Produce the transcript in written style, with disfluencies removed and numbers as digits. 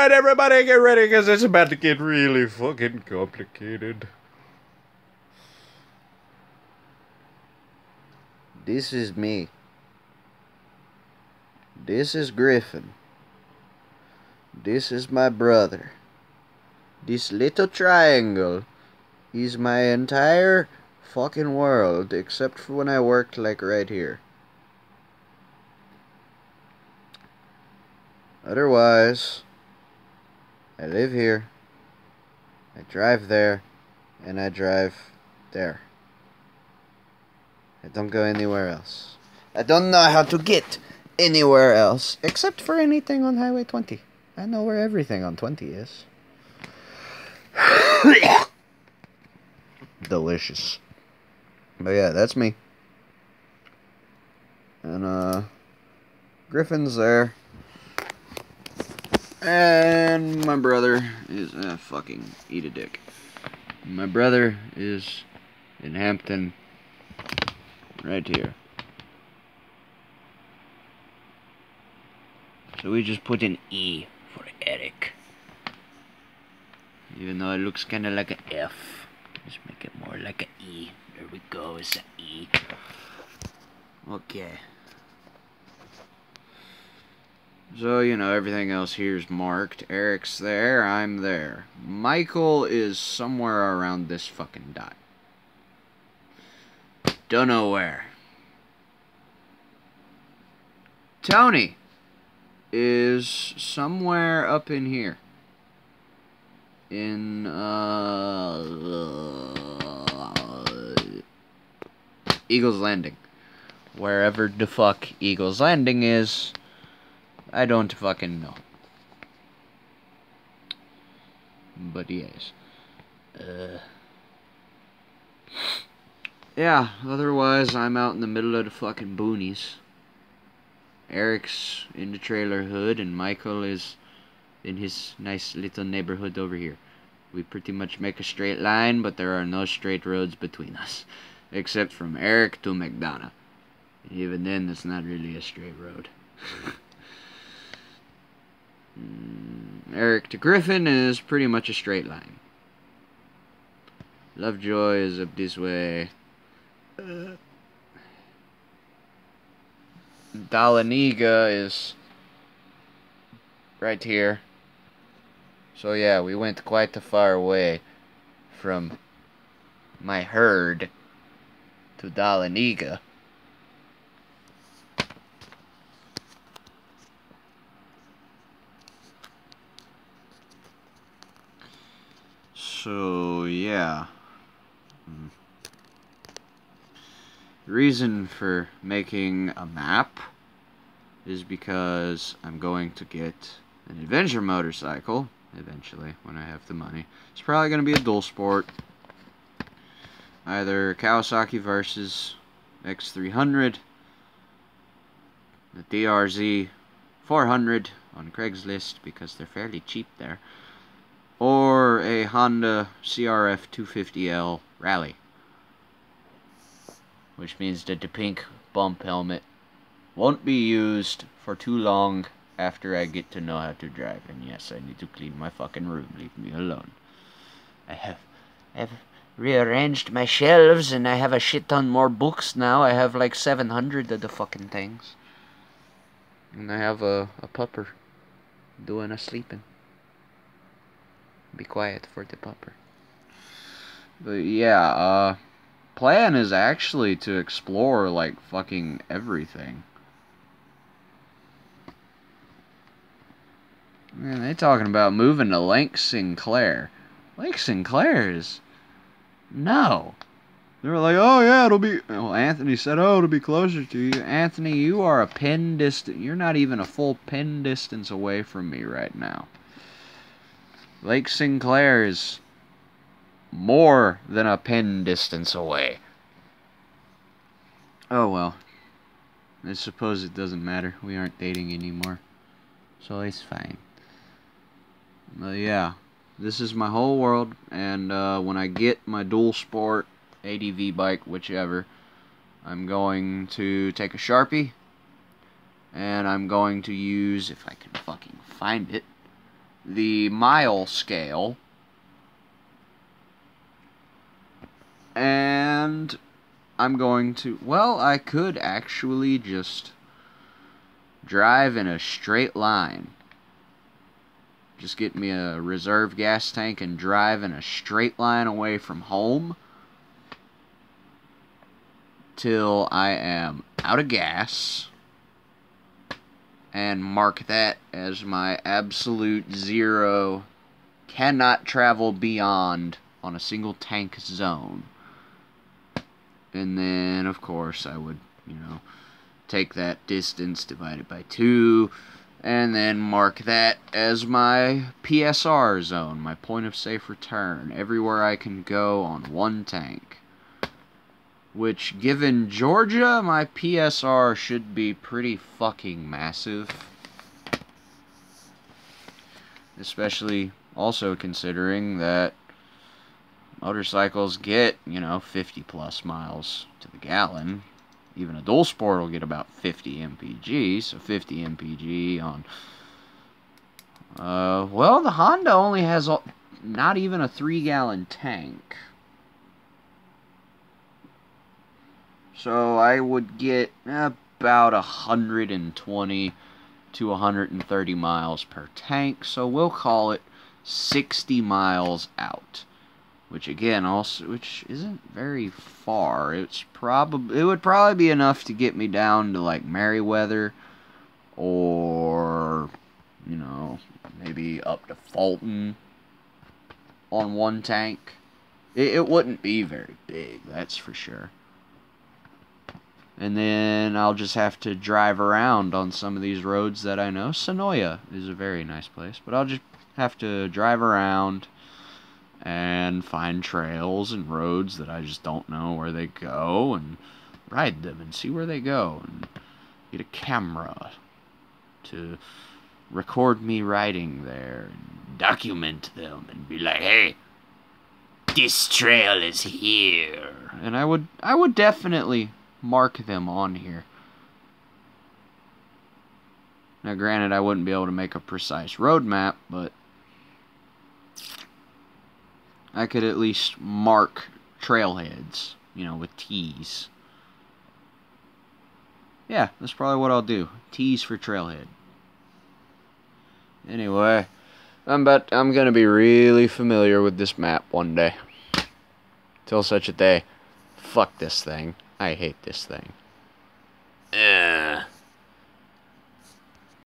Alright, everybody get ready, because it's about to get really fucking complicated. This is me. This is Griffin. This is my brother. This little triangle is my entire fucking world, except for when I worked like right here. Otherwise, I live here, I drive there, and I drive there. I don't go anywhere else. I don't know how to get anywhere else, except for anything on Highway 20. I know where everything on 20 is. Delicious. But yeah, that's me. And, Griffin's there. And my brother is, fucking eat a dick. My brother is in Hampton, right here. So we just put an E for Eric. Even though it looks kind of like an F. Just make it more like an E. There we go, it's an E. Okay. So, you know, everything else here is marked. Eric's there, I'm there. Michael is somewhere around this fucking dot. Don't know where. Tony is somewhere up in here. In, Eagles Landing. Wherever the fuck Eagles Landing is, I don't fucking know. But yes. Yeah, otherwise I'm out in the middle of the fucking boonies. Eric's in the trailer hood and Michael is in his nice little neighborhood over here. We pretty much make a straight line, but there are no straight roads between us. Except from Eric to McDonough. Even then, that's not really a straight road. Eric to Griffin is pretty much a straight line. Lovejoy is up this way. Dahlonega is right here. So yeah, we went quite a far away from my herd to Dahlonega. So yeah. The reason for making a map is because I'm going to get an adventure motorcycle eventually when I have the money. It's probably going to be a dual sport. Either Kawasaki Versys X300, the DRZ 400 on Craigslist because they're fairly cheap there, or a Honda CRF 250L Rally. Which means that the pink bump helmet won't be used for too long after I get to know how to drive. And yes, I need to clean my fucking room. Leave me alone. I have rearranged my shelves and I have a shit ton more books now. I have like 700 of the fucking things. And I have a pupper doing a sleeping. Be quiet for the pupper. But yeah, plan is actually to explore like fucking everything. Man, they talking about moving to Lake Sinclair. Lake Sinclair is... No. They were like, oh yeah, it'll be... Well, Anthony said, oh, it'll be closer to you. Anthony, you are a pen distance... You're not even a full pen distance away from me right now. Lake Sinclair is more than a pen distance away. Oh well. I suppose it doesn't matter. We aren't dating anymore. So it's fine. But yeah, this is my whole world, and when I get my dual sport ADV bike, whichever, I'm going to take a Sharpie, and I'm going to use, if I can fucking find it, the mile scale, and I'm going to, well, I could actually just drive in a straight line. Just get me a reserve gas tank and drive in a straight line away from home till I am out of gas, and mark that as my absolute zero, cannot travel beyond on a single tank zone. And then, of course, I would, take that distance, divide it by 2, and then mark that as my PSR zone, my point of safe return, everywhere I can go on one tank. Which, given Georgia, my PSR should be pretty fucking massive. Especially also considering that motorcycles get, 50 plus miles to the gallon. Even a dual sport will get about 50 mpg, so 50 mpg on... well, the Honda only has not even a 3-gallon tank. So I would get about 120 to 130 miles per tank, so we'll call it 60 miles out. Which again, which isn't very far. It would probably be enough to get me down to like Merriweather, or maybe up to Fulton on one tank. It wouldn't be very big, that's for sure. And then I'll just have to drive around on some of these roads that I know. Sonoya is a very nice place, but I'll just have to drive around and find trails and roads that I just don't know where they go, and ride them and see where they go, and get a camera to record me riding there and document them and be like, hey, this trail is here. And I would definitely mark them on here. Now granted, I wouldn't be able to make a precise road map, but I could at least mark trailheads, with T's. Yeah, that's probably what I'll do. T's for trailhead. Anyway, I'm gonna be really familiar with this map one day. Till such a day. Fuck this thing. I hate this thing.